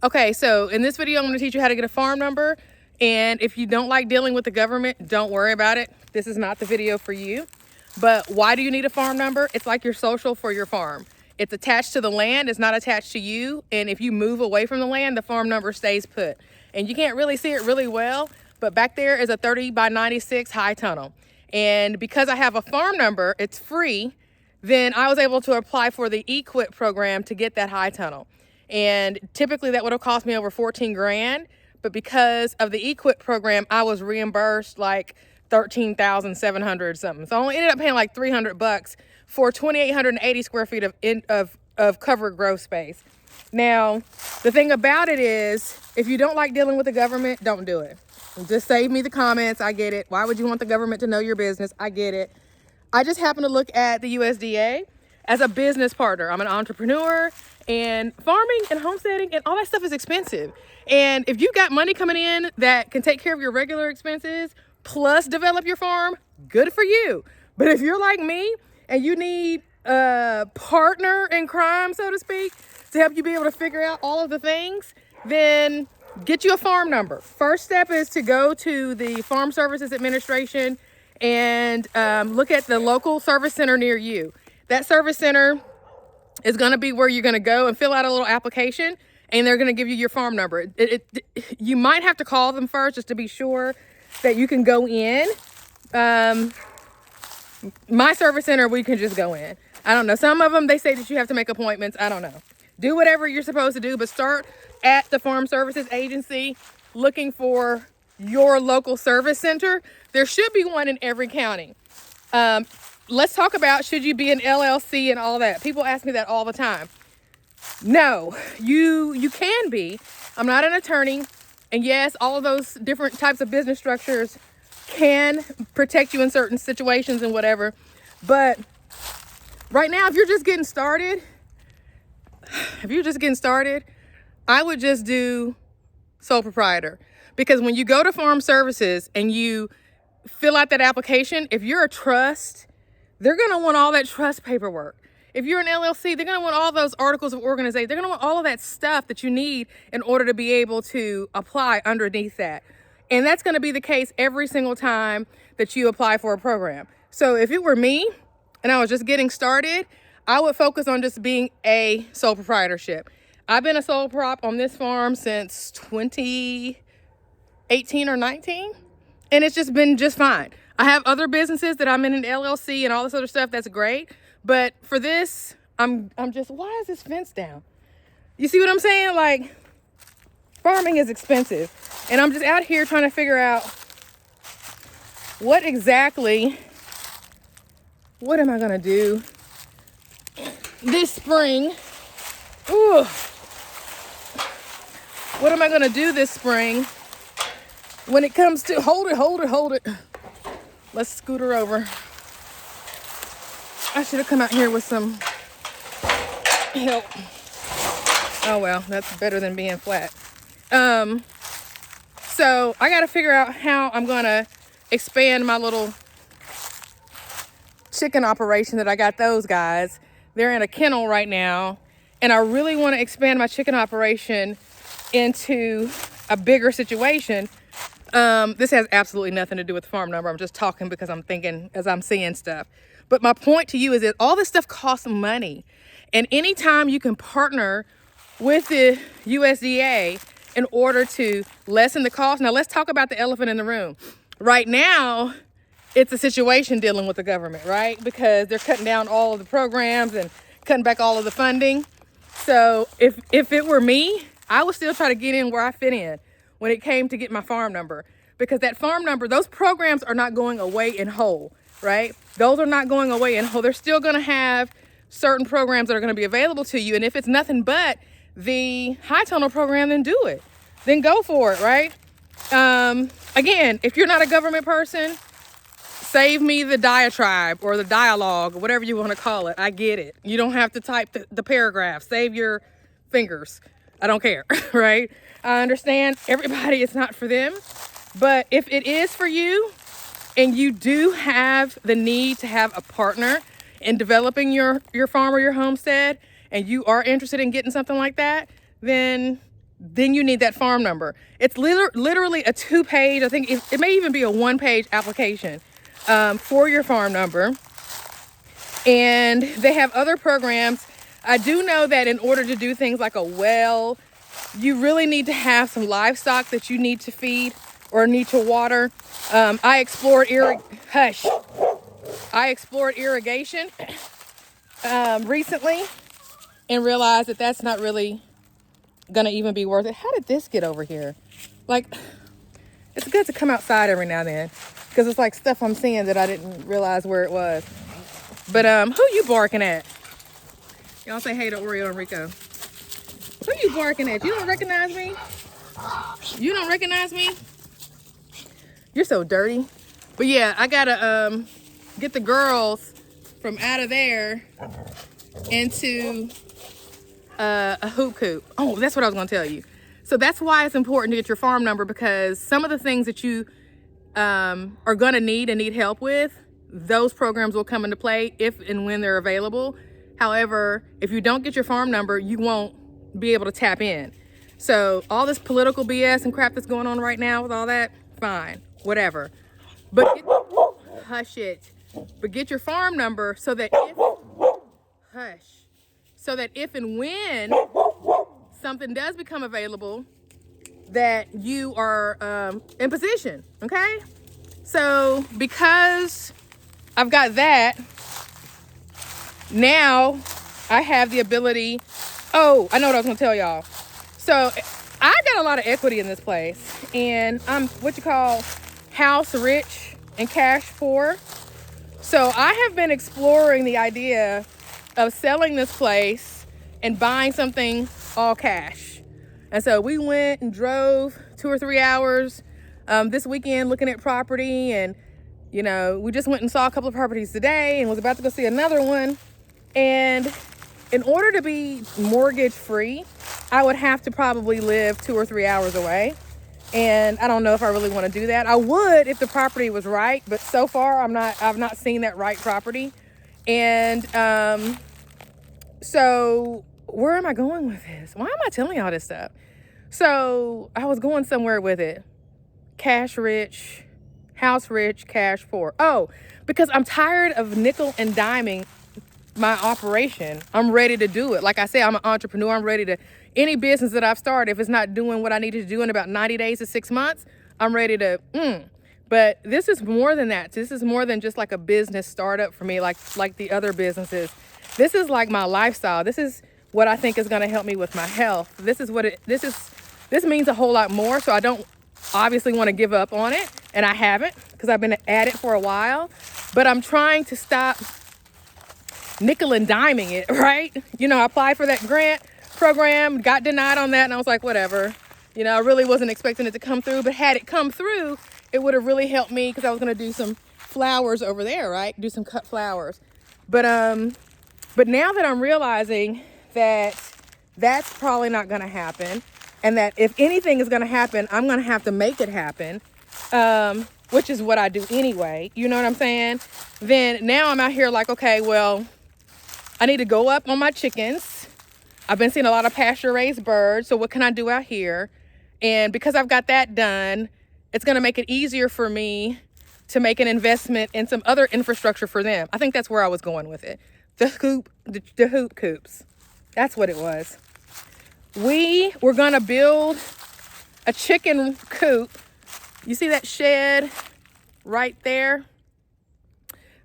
Okay, so in this video, I'm going to teach you how to get a farm number. And if you don't like dealing with the government, don't worry about it. This is not the video for you. But why do you need a farm number? It's like your social for your farm. It's attached to the land, it's not attached to you. And if you move away from the land, the farm number stays put. And you can't really see it really well, but back there is a 30 by 96 high tunnel. And because I have a farm number, it's free, then I was able to apply for the EQIP program to get that high tunnel. And typically that would have cost me over 14 grand. But because of the EQIP program, I was reimbursed like 13,700 something. So I only ended up paying like 300 bucks for 2,880 square feet of covered growth space. Now, the thing about it is, if you don't like dealing with the government, don't do it. Just save me the comments. I get it. Why would you want the government to know your business? I get it. I just happen to look at the USDA as a business partner. I'm an entrepreneur, and farming and homesteading and all that stuff is expensive. And if you got money coming in that can take care of your regular expenses plus develop your farm, good for you. But if you're like me and you need a partner in crime, so to speak, to help you be able to figure out all of the things, then get you a farm number. First step is to go to the Farm Services Administration and look at the local service center near you. That service center is going to be where you're going to go and fill out a little application, and they're going to give you your farm number. You might have to call them first just to be sure that you can go in. My service center, we can just go in. I don't know. Some of them, they say that you have to make appointments. I don't know. Do whatever you're supposed to do, but start at the Farm Services Agency looking for your local service center. There should be one in every county. Let's talk about, should you be an LLC and all that? People ask me that all the time. No, you can be. I'm not an attorney. And yes, all of those different types of business structures can protect you in certain situations and whatever. But right now, if you're just getting started, I would just do sole proprietor. Because when you go to Farm Services and you fill out that application, if you're a trust, they're going to want all that trust paperwork. If you're an LLC, they're going to want all those articles of organization. They're going to want all of that stuff that you need in order to be able to apply underneath that. And that's going to be the case every single time that you apply for a program. So if it were me and I was just getting started, I would focus on just being a sole proprietorship. I've been a sole prop on this farm since 2018 or 19, and it's just been just fine. I have other businesses that I'm in an LLC and all this other stuff. That's great. But for this, I'm just, why is this fence down? You see what I'm saying? Like, farming is expensive. And I'm just out here trying to figure out what am I going to do this spring? Ooh. What am I going to do this spring when it comes to, hold it. Let's scoot her over. I should have come out here with some help. Oh well, that's better than being flat. So I got to figure out how I'm going to expand my little chicken operation that I got those guys. They're in a kennel right now, and I really want to expand my chicken operation into a bigger situation. This has absolutely nothing to do with the farm number. I'm just talking because I'm thinking as I'm seeing stuff. But my point to you is that all this stuff costs money. And anytime you can partner with the USDA in order to lessen the cost. Now, let's talk about the elephant in the room. Right now, it's a situation dealing with the government, right? Because they're cutting down all of the programs and cutting back all of the funding. So if it were me, I would still try to get in where I fit in when it came to get my farm number. Because that farm number, those programs are not going away in whole, right? Those are not going away in whole. They're still going to have certain programs that are going to be available to you. And if it's nothing but the high tunnel program, then do it. Then go for it, right? Again, if you're not a government person, save me the diatribe or the dialogue, or whatever you want to call it. I get it. You don't have to type the paragraph. Save your fingers. I don't care, right? I understand everybody, it's not for them. But if it is for you and you do have the need to have a partner in developing your farm or your homestead, and you are interested in getting something like that, then then you need that farm number. It's literally a 2-page, I think it may even be a 1-page application for your farm number. And they have other programs. I do know that in order to do things like a well, you really need to have some livestock that you need to feed or need to water. I explored irrigation recently and realized that that's not really gonna even be worth it. How did this get over here? Like, it's good to come outside every now and then because it's like stuff I'm seeing that I didn't realize where it was. But who you barking at? Y'all say hey to Oreo and Rico. Who you barking at? You don't recognize me? You don't recognize me? You're so dirty. But yeah, I gotta get the girls from out of there into a hoop coop. Oh, that's what I was gonna tell you. So that's why it's important to get your farm number, because some of the things that you are gonna need help with, those programs will come into play if and when they're available. However, if you don't get your farm number, you won't be able to tap in. So all this political BS and crap that's going on right now with all that, fine, whatever. But hush it. But get your farm number so that if and when something does become available, that you are in position, okay? So because I've got that, now I have the ability. Oh, I know what I was gonna tell y'all. So I got a lot of equity in this place, and I'm what you call house rich and cash poor. So I have been exploring the idea of selling this place and buying something all cash. And so we went and drove 2 or 3 hours this weekend looking at property, and you know, we just went and saw a couple of properties today and was about to go see another one. And in order to be mortgage free, I would have to probably live 2 or 3 hours away. And I don't know if I really want to do that. I would if the property was right, but so far I've not seen that right property. And so where am I going with this? Why am I telling y'all this stuff? So I was going somewhere with it. Cash rich, house rich, cash poor. Oh, because I'm tired of nickel and diming my operation. I'm ready to do it. Like I said, I'm an entrepreneur. I'm ready to, any business that I've started, if it's not doing what I needed to do in about 90 days to 6 months, I'm ready to, But this is more than that. This is more than just like a business startup for me, like the other businesses. This is like my lifestyle. This is what I think is going to help me with my health. This means a whole lot more. So I don't obviously want to give up on it. And I haven't, because I've been at it for a while, but I'm trying to stop nickel and diming it, right? You know, I applied for that grant program, got denied on that, and I was like, whatever. You know, I really wasn't expecting it to come through, but had it come through, it would have really helped me, because I was going to do some flowers over there, right? Do some cut flowers. But now that I'm realizing that that's probably not going to happen, and that if anything is going to happen, I'm going to have to make it happen, which is what I do anyway, you know what I'm saying? Then now I'm out here like, okay, well, I need to go up on my chickens. I've been seeing a lot of pasture raised birds. So what can I do out here? And because I've got that done, it's going to make it easier for me to make an investment in some other infrastructure for them. I think that's where I was going with it. The hoop coops. That's what it was. We were going to build a chicken coop. You see that shed right there?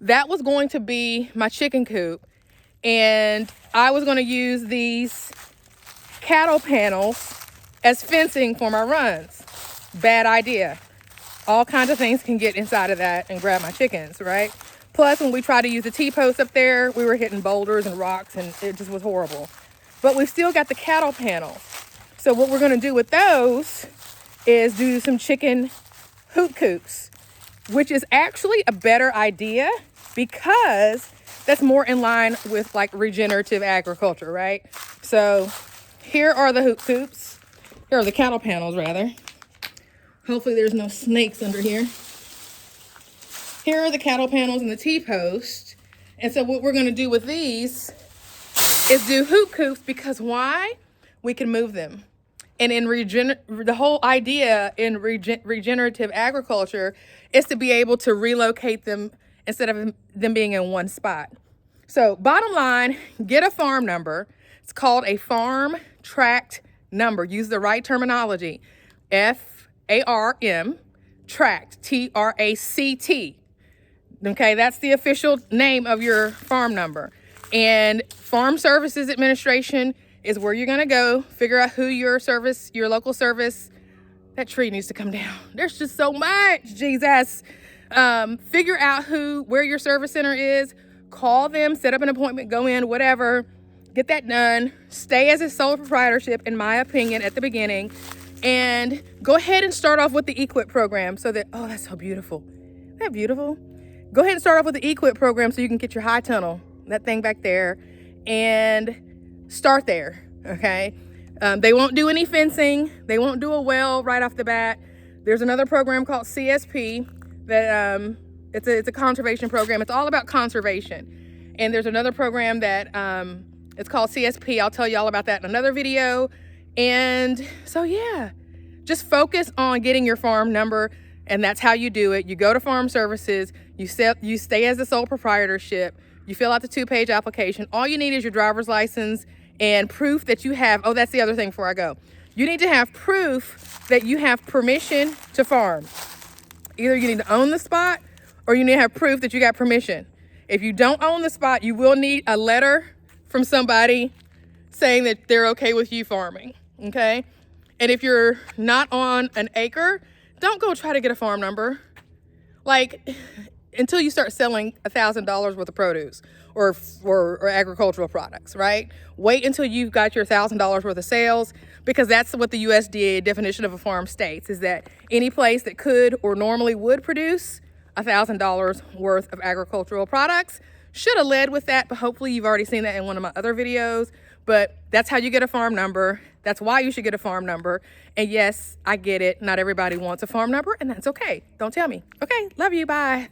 That was going to be my chicken coop. And I was going to use these cattle panels as fencing for my runs. Bad idea. All kinds of things can get inside of that and grab my chickens, right? Plus, when we tried to use the T-post up there, we were hitting boulders and rocks, and it just was horrible. But we've still got the cattle panels. So what we're going to do with those is do some chicken hoop coops, which is actually a better idea because that's more in line with like regenerative agriculture, right? So here are the hoop coops. Here are the cattle panels, rather. Hopefully there's no snakes under here. Here are the cattle panels and the T-post. And so what we're going to do with these is do hoop coops, because why? We can move them. And in the whole idea in regenerative agriculture is to be able to relocate them instead of them being in one spot. So bottom line, get a farm number. It's called a farm tract number. Use the right terminology. FARM tract, TRACT. Okay, that's the official name of your farm number. And Farm Services Administration is where you're gonna go, figure out who your local service, that tree needs to come down. There's just so much, Jesus. Figure out where your service center is, call them, set up an appointment, go in, whatever, get that done. Stay as a sole proprietorship, in my opinion, at the beginning, and go ahead and start off with the EQIP program so that, oh, that's so beautiful. Isn't that beautiful? Go ahead and start off with the EQIP program so you can get your high tunnel, that thing back there, and start there, okay? They won't do any fencing. They won't do a well right off the bat. There's another program called CSP that it's a conservation program. It's all about conservation. And there's another program that it's called CSP. I'll tell you all about that in another video. And so yeah, just focus on getting your farm number, and that's how you do it. You go to Farm Services, you stay as a sole proprietorship, you fill out the 2-page application. All you need is your driver's license and proof that you have, oh, that's the other thing before I go. You need to have proof that you have permission to farm. Either you need to own the spot or you need to have proof that you got permission. If you don't own the spot, you will need a letter from somebody saying that they're okay with you farming, okay? And if you're not on an acre, don't go try to get a farm number. Like, until you start selling $1,000 worth of produce or agricultural products, right? Wait until you've got your $1,000 worth of sales, because that's what the USDA definition of a farm states, is that any place that could or normally would produce $1,000 worth of agricultural products should have led with that, but hopefully you've already seen that in one of my other videos. But that's how you get a farm number. That's why you should get a farm number. And yes, I get it. Not everybody wants a farm number, and that's okay. Don't tell me. Okay, love you. Bye.